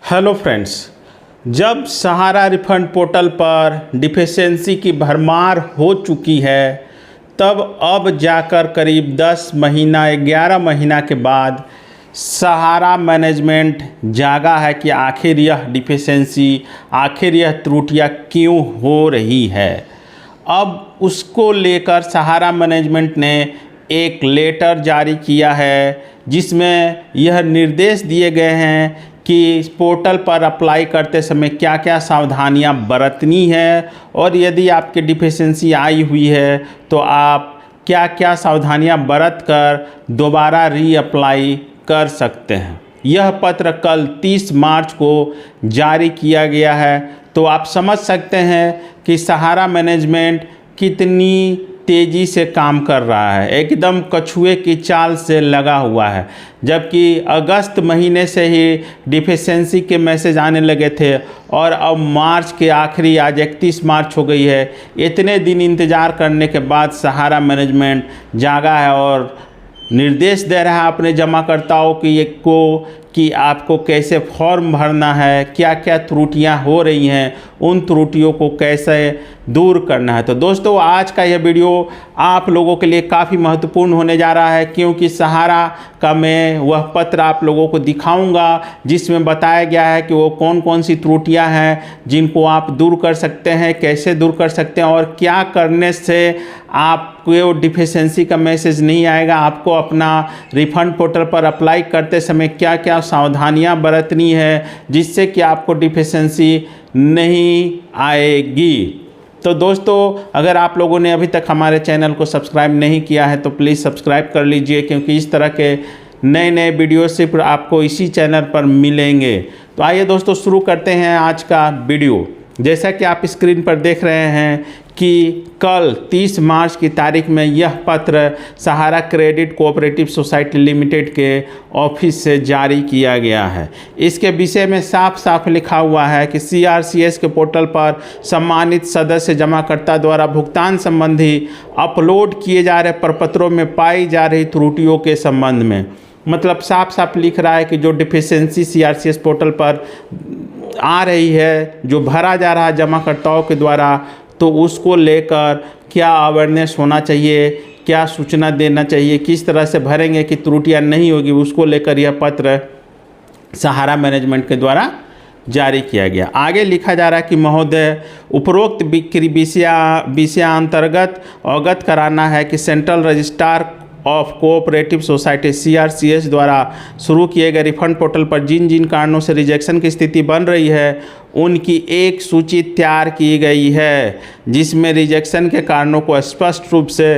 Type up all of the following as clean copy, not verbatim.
Hello friends, जब सहारा refund portal पर deficiency की भरमार हो चुकी है, तब अब जाकर करीब 10 महीना 11 महीना के बाद सहारा मैनेजमेंट जागा है कि आखिर यह डिफिशेंसी, आखिर यह त्रुटियां क्यों हो रही है। अब उसको लेकर सहारा मैनेजमेंट ने एक लेटर जारी किया है, जिसमें यह निर्देश दिए गए हैं कि इस पोर्टल पर अप्लाई करते समय क्या क्या सावधानियां बरतनी है, और यदि आपकी डिफिशेंसी आई हुई है तो आप क्या क्या सावधानियां बरत कर दोबारा रीअप्लाई कर सकते हैं। यह पत्र कल 30 मार्च को जारी किया गया है। तो आप समझ सकते हैं कि सहारा मैनेजमेंट कितनी तेज़ी से काम कर रहा है, एकदम कछुए की चाल से लगा हुआ है। जबकि अगस्त महीने से ही डिफिशेंसी के मैसेज आने लगे थे और अब मार्च के आखिरी, आज 31 मार्च हो गई है। इतने दिन इंतज़ार करने के बाद सहारा मैनेजमेंट जागा है और निर्देश दे रहा है अपने जमाकर्ताओं कि आपको कैसे फॉर्म भरना है, क्या क्या त्रुटियां हो रही हैं, उन त्रुटियों को कैसे दूर करना है। तो दोस्तों, आज का यह वीडियो आप लोगों के लिए काफ़ी महत्वपूर्ण होने जा रहा है, क्योंकि सहारा का मैं वह पत्र आप लोगों को दिखाऊंगा जिसमें बताया गया है कि वो कौन कौन सी त्रुटियां हैं जिनको आप दूर कर सकते हैं, कैसे दूर कर सकते हैं, और क्या करने से आपको डिफिशेंसी का मैसेज नहीं आएगा। आपको अपना रिफंड पोर्टल पर अप्लाई करते समय क्या क्या सावधानियां बरतनी है जिससे कि आपको डिफिशेंसी नहीं आएगी। तो दोस्तों, अगर आप लोगों ने अभी तक हमारे चैनल को सब्सक्राइब नहीं किया है तो प्लीज़ सब्सक्राइब कर लीजिए, क्योंकि इस तरह के नए नए वीडियो सिर्फ आपको इसी चैनल पर मिलेंगे। तो आइए दोस्तों, शुरू करते हैं आज का वीडियो। जैसा कि आप स्क्रीन पर देख रहे हैं कि कल 30 मार्च की तारीख में यह पत्र सहारा क्रेडिट कोऑपरेटिव सोसाइटी लिमिटेड के ऑफिस से जारी किया गया है। इसके विषय में साफ साफ लिखा हुआ है कि CRCS के पोर्टल पर सम्मानित सदस्य जमाकर्ता द्वारा भुगतान संबंधी अपलोड किए जा रहे प्रपत्रों में पाई जा रही त्रुटियों के संबंध में, मतलब साफ साफ लिख रहा है कि जो डिफिशेंसी CRCS पोर्टल पर आ रही है, जो भरा जा रहा है जमाकर्ताओं के द्वारा, तो उसको लेकर क्या अवेयरनेस होना चाहिए, क्या सूचना देना चाहिए, किस तरह से भरेंगे कि त्रुटियां नहीं होगी, उसको लेकर यह पत्र सहारा मैनेजमेंट के द्वारा जारी किया गया। आगे लिखा जा रहा है कि महोदय, उपरोक्त विषयांतर्गत अवगत कराना है कि central registrar of cooperative society CRCS द्वारा शुरू किए गए रिफंड पोर्टल पर जिन जिन कारणों से रिजेक्शन की स्थिति बन रही है, उनकी एक सूची तैयार की गई है, जिसमें रिजेक्शन के कारणों को स्पष्ट रूप से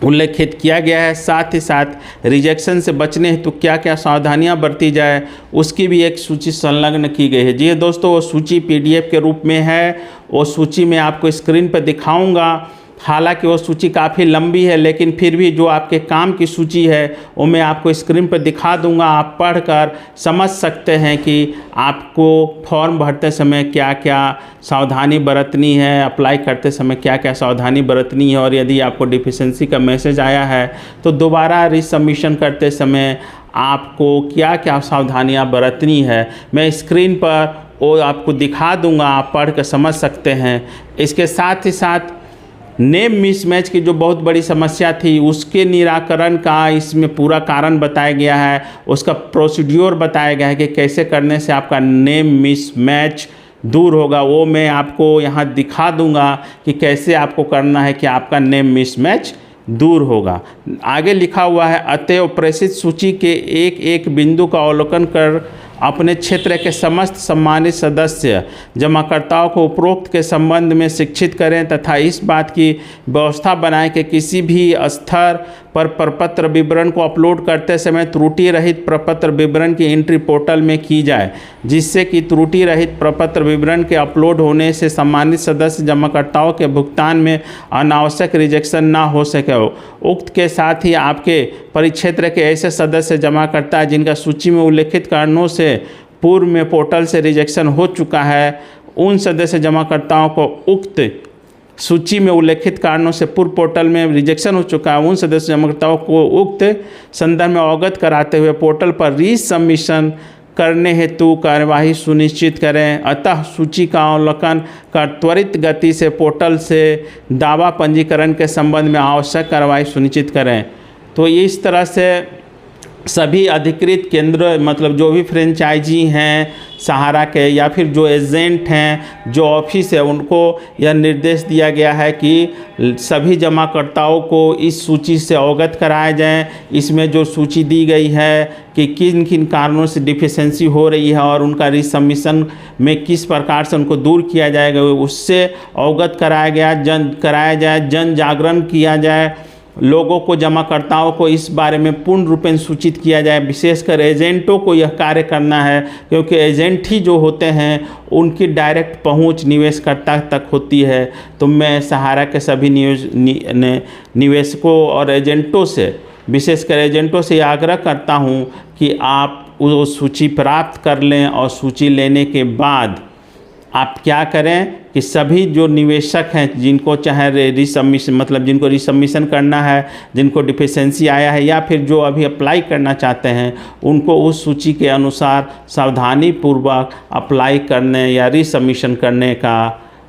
उल्लेखित किया गया है। साथ ही साथ रिजेक्शन से बचने हेतु क्या क्या सावधानियां बरती जाए, उसकी भी एक सूची संलग्न की गई है। जी दोस्तों, वो सूची PDF के रूप में है। वो सूची मैं आपको स्क्रीन पर दिखाऊंगा। हालांकि वो सूची काफ़ी लंबी है, लेकिन फिर भी जो आपके काम की सूची है वो मैं आपको स्क्रीन पर दिखा दूंगा। आप पढ़कर समझ सकते हैं कि आपको फॉर्म भरते समय क्या क्या सावधानी बरतनी है, अप्लाई करते समय क्या क्या सावधानी बरतनी है, और यदि आपको डिफिशेंसी का मैसेज आया है तो दोबारा रिसबमिशन करते समय आपको क्या क्या सावधानियाँ बरतनी है, मैं स्क्रीन पर वो आपको दिखा दूँगा। आप पढ़ कर समझ सकते हैं। इसके साथ ही साथ नेम मिसमैच की जो बहुत बड़ी समस्या थी, उसके निराकरण का इसमें पूरा कारण बताया गया है, उसका प्रोसीड्योर बताया गया है कि कैसे करने से आपका नेम मिसमैच दूर होगा। वो मैं आपको यहाँ दिखा दूंगा कि कैसे आपको करना है कि आपका नेम मिसमैच दूर होगा। आगे लिखा हुआ है, अतएव प्रेषित सूची के एक एक बिंदु का अवलोकन कर अपने क्षेत्र के समस्त सम्मानित सदस्य जमाकर्ताओं को उपरोक्त के संबंध में शिक्षित करें तथा इस बात की व्यवस्था बनाएं कि किसी भी स्तर पर प्रपत्र विवरण को अपलोड करते समय त्रुटि रहित प्रपत्र विवरण की एंट्री पोर्टल में की जाए, जिससे कि त्रुटि रहित प्रपत्र विवरण के अपलोड होने से सम्मानित सदस्य जमाकर्ताओं के भुगतान में अनावश्यक रिजेक्शन ना हो सके। उक्त के साथ ही आपके परिक्षेत्र के ऐसे सदस्य जमाकर्ता जिनका सूची में उल्लेखित कारणों से पूर्व में पोर्टल से रिजेक्शन हो चुका है, उन सदस्य जमाकर्ताओं को उक्त सूची में उल्लेखित कारणों से पूर्व पोर्टल में रिजेक्शन हो चुका है, उन सदस्य जमाकर्ताओं को उक्त संदर्भ में अवगत कराते हुए पोर्टल पर रीसबमिशन करने हेतु कार्यवाही सुनिश्चित करें। अतः सूची का अवलोकन कर त्वरित गति से पोर्टल से दावा पंजीकरण के संबंध में आवश्यक कार्रवाई सुनिश्चित करें। तो इस तरह से सभी अधिकृत केंद्र, मतलब जो भी फ्रेंचाइजी हैं सहारा के या फिर जो एजेंट हैं, जो ऑफिस है, उनको यह निर्देश दिया गया है कि सभी जमाकर्ताओं को इस सूची से अवगत कराया जाए। इसमें जो सूची दी गई है कि किन किन कारणों से डिफिशेंसी हो रही है और उनका रिसबमिशन में किस प्रकार से उनको दूर किया जाएगा, उससे अवगत कराया जाए, जन जागरण किया जाए, लोगों को, जमाकर्ताओं को इस बारे में पूर्ण रूपेण सूचित किया जाए। विशेषकर एजेंटों को यह कार्य करना है, क्योंकि एजेंट ही जो होते हैं उनकी डायरेक्ट पहुंच निवेशकर्ता तक होती है। तो मैं सहारा के सभी निवेशकों और एजेंटों से, विशेषकर एजेंटों से आग्रह करता हूं कि आप वो सूची प्राप्त कर लें और सूची लेने के बाद आप क्या करें कि सभी जो निवेशक हैं जिनको चाहे रिसबमिशन, मतलब जिनको रिसबमिशन करना है, जिनको डिफिशेंसी आया है या फिर जो अभी अप्लाई करना चाहते हैं, उनको उस सूची के अनुसार सावधानीपूर्वक अप्लाई करने या रिसबमिशन करने का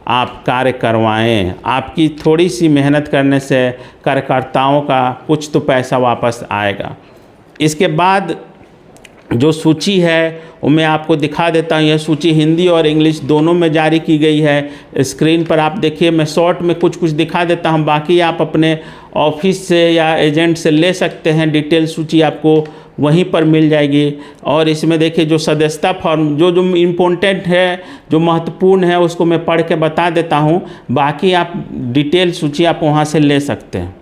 आप कार्य करवाएं। आपकी थोड़ी सी मेहनत करने से कार्यकर्ताओं का कुछ तो पैसा वापस आएगा। इसके बाद जो सूची है वो मैं आपको दिखा देता हूँ। यह सूची हिंदी और इंग्लिश दोनों में जारी की गई है। स्क्रीन पर आप देखिए, मैं शॉर्ट में कुछ दिखा देता हूँ, बाकी आप अपने ऑफिस से या एजेंट से ले सकते हैं। डिटेल सूची आपको वहीं पर मिल जाएगी। और इसमें देखिए जो सदस्यता फॉर्म जो इम्पोर्टेंट है, जो महत्वपूर्ण है, उसको मैं पढ़ के बता देता हूँ। बाकी आप डिटेल सूची आप वहाँ से ले सकते हैं।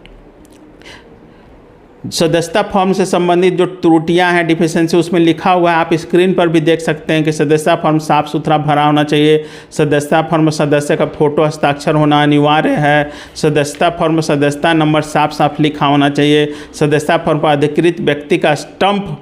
सदस्यता फॉर्म से संबंधित जो त्रुटियां हैं, डिफिशेंसी, उसमें लिखा हुआ है, आप स्क्रीन पर भी देख सकते हैं कि सदस्यता फॉर्म साफ़ सुथरा भरा होना चाहिए। सदस्यता फॉर्म में सदस्य का फोटो हस्ताक्षर होना अनिवार्य है। सदस्यता फॉर्म में सदस्यता नंबर साफ साफ लिखा होना चाहिए। सदस्यता फॉर्म पर अधिकृत व्यक्ति का स्टंप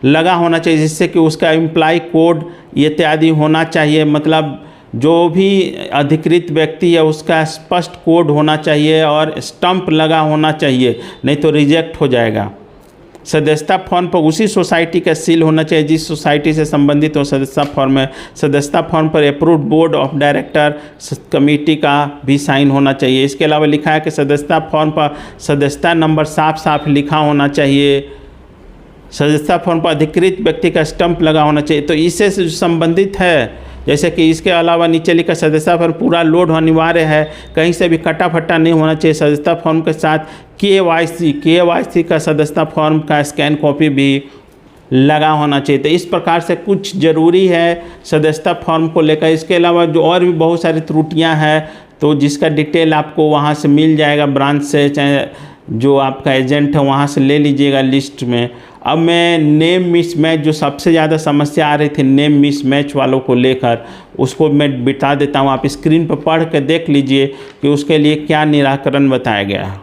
लगा होना चाहिए, जिससे कि उसका एम्प्लॉय कोड इत्यादि होना चाहिए। मतलब जो भी अधिकृत व्यक्ति है उसका स्पष्ट कोड होना चाहिए और स्टंप लगा होना चाहिए, नहीं तो रिजेक्ट हो जाएगा। सदस्यता फॉर्म पर उसी सोसाइटी का सील होना चाहिए जिस सोसाइटी से संबंधित हो सदस्यता फॉर्म में। सदस्यता फॉर्म पर approved board of director committee का भी साइन होना चाहिए। इसके अलावा लिखा है कि सदस्यता फॉर्म पर सदस्यता नंबर साफ साफ लिखा होना चाहिए। सदस्यता फॉर्म पर अधिकृत व्यक्ति का स्टंप लगा होना चाहिए। तो इससे संबंधित है। जैसे कि इसके अलावा नीचे लिखा सदस्यता फॉर्म पूरा लोड अनिवार्य है, कहीं से भी कटा फटा नहीं होना चाहिए। सदस्यता फॉर्म के साथ KYC का सदस्यता फॉर्म का स्कैन कॉपी भी लगा होना चाहिए। तो इस प्रकार से कुछ ज़रूरी है सदस्यता फॉर्म को लेकर। इसके अलावा जो और भी बहुत सारी त्रुटियां हैं, तो जिसका डिटेल आपको वहां से मिल जाएगा, ब्रांच से, चाहे जो आपका एजेंट है वहाँ से ले लीजिएगा लिस्ट में। अब मैं नेम मिसमैच, जो सबसे ज़्यादा समस्या आ रही थी नेम मिसमैच वालों को लेकर, उसको मैं बिता देता हूँ। आप स्क्रीन पर पढ़ कर देख लीजिए कि उसके लिए क्या निराकरण बताया गया है।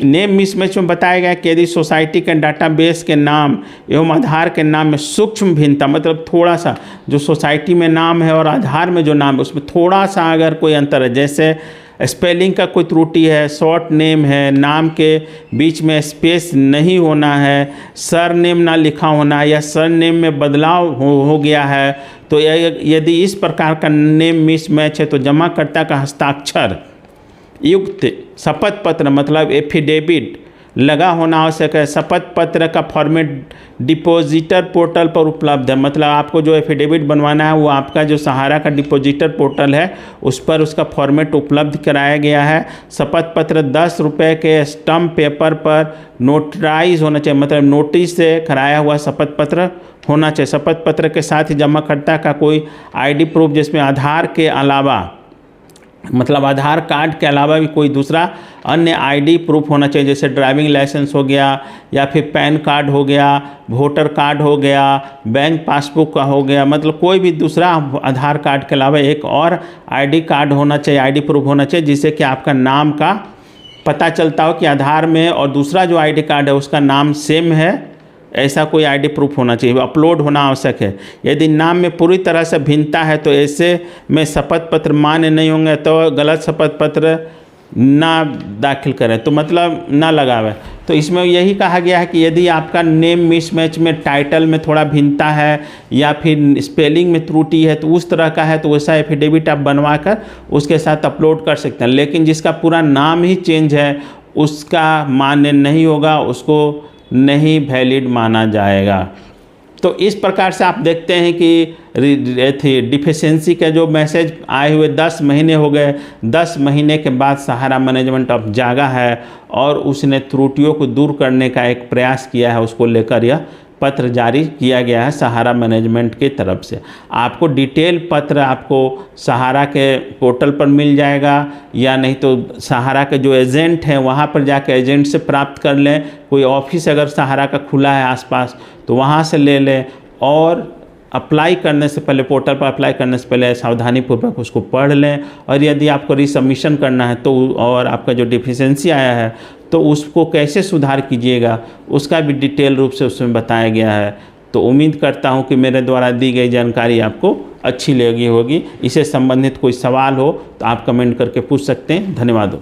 नेम मिसमैच में बताया गया कि यदि सोसाइटी के डाटाबेस के नाम एवं आधार के नाम में सूक्ष्म भिन्नता, मतलब थोड़ा सा जो सोसाइटी में नाम है और आधार में जो नाम है उसमें थोड़ा सा अगर कोई अंतर है, जैसे स्पेलिंग का कोई त्रुटि है, शॉर्ट नेम है, नाम के बीच में स्पेस नहीं होना है, सर नेम ना लिखा होना या सर नेम में बदलाव हो गया है, तो यदि इस प्रकार का नेम मिसमैच है तो जमाकर्ता का हस्ताक्षर युक्त शपथ पत्र, मतलब एफिडेविट लगा होना आवश्यक है। शपथ पत्र का फॉर्मेट डिपॉजिटर पोर्टल पर उपलब्ध है। मतलब आपको जो एफिडेविट बनवाना है वो आपका जो सहारा का डिपॉजिटर पोर्टल है उस पर उसका फॉर्मेट उपलब्ध कराया गया है। शपथ पत्र 10 रुपये के स्टम्प पेपर पर नोटराइज होना चाहिए, मतलब नोटिस से कराया हुआ शपथ पत्र होना चाहिए। शपथ पत्र के साथ ही जमाकर्ता का कोई ID प्रूफ, जिसमें आधार के अलावा, मतलब आधार कार्ड के अलावा भी कोई दूसरा अन्य ID प्रूफ होना चाहिए, जैसे ड्राइविंग लाइसेंस हो गया या फिर पैन कार्ड हो गया, वोटर कार्ड हो गया, बैंक पासबुक का हो गया, मतलब कोई भी दूसरा आधार कार्ड के अलावा एक और ID कार्ड होना चाहिए, ID प्रूफ होना चाहिए, जिससे कि आपका नाम का पता चलता हो कि आधार में और दूसरा जो ID कार्ड है उसका नाम सेम है। ऐसा कोई ID प्रूफ होना चाहिए, अपलोड होना आवश्यक है। यदि नाम में पूरी तरह से भिन्नता है तो ऐसे में शपथ पत्र मान्य नहीं होंगे, तो गलत शपथ पत्र ना दाखिल करें, तो मतलब ना लगावें। तो इसमें यही कहा गया है कि यदि आपका नेम मिसमैच में टाइटल में थोड़ा भिन्नता है या फिर स्पेलिंग में त्रुटि है तो उस तरह का है, तो वैसा एफिडेविट आप बनवा कर उसके साथ अपलोड कर सकते हैं। लेकिन जिसका पूरा नाम ही चेंज है उसका मान्य नहीं होगा, उसको नहीं वैलिड माना जाएगा। तो इस प्रकार से आप देखते हैं कि डिफिशेंसी के जो मैसेज आए हुए 10 महीने हो गए, 10 महीने के बाद सहारा मैनेजमेंट अब जागा है और उसने त्रुटियों को दूर करने का एक प्रयास किया है। उसको लेकर यह पत्र जारी किया गया है सहारा मैनेजमेंट की तरफ से। आपको डिटेल पत्र आपको सहारा के पोर्टल पर मिल जाएगा, या नहीं तो सहारा के जो एजेंट हैं वहाँ पर जाकर एजेंट से प्राप्त कर लें। कोई ऑफिस अगर सहारा का खुला है आसपास तो वहाँ से ले लें, और अप्लाई करने से पहले, पोर्टल पर अप्लाई करने से पहले सावधानीपूर्वक उसको पढ़ लें। और यदि आपको रिसबमिशन करना है तो, और आपका जो डिफिशेंसी आया है तो उसको कैसे सुधार कीजिएगा उसका भी डिटेल रूप से उसमें बताया गया है। तो उम्मीद करता हूं कि मेरे द्वारा दी गई जानकारी आपको अच्छी लगी होगी। इससे संबंधित कोई सवाल हो तो आप कमेंट करके पूछ सकते हैं। धन्यवाद दोस्तों।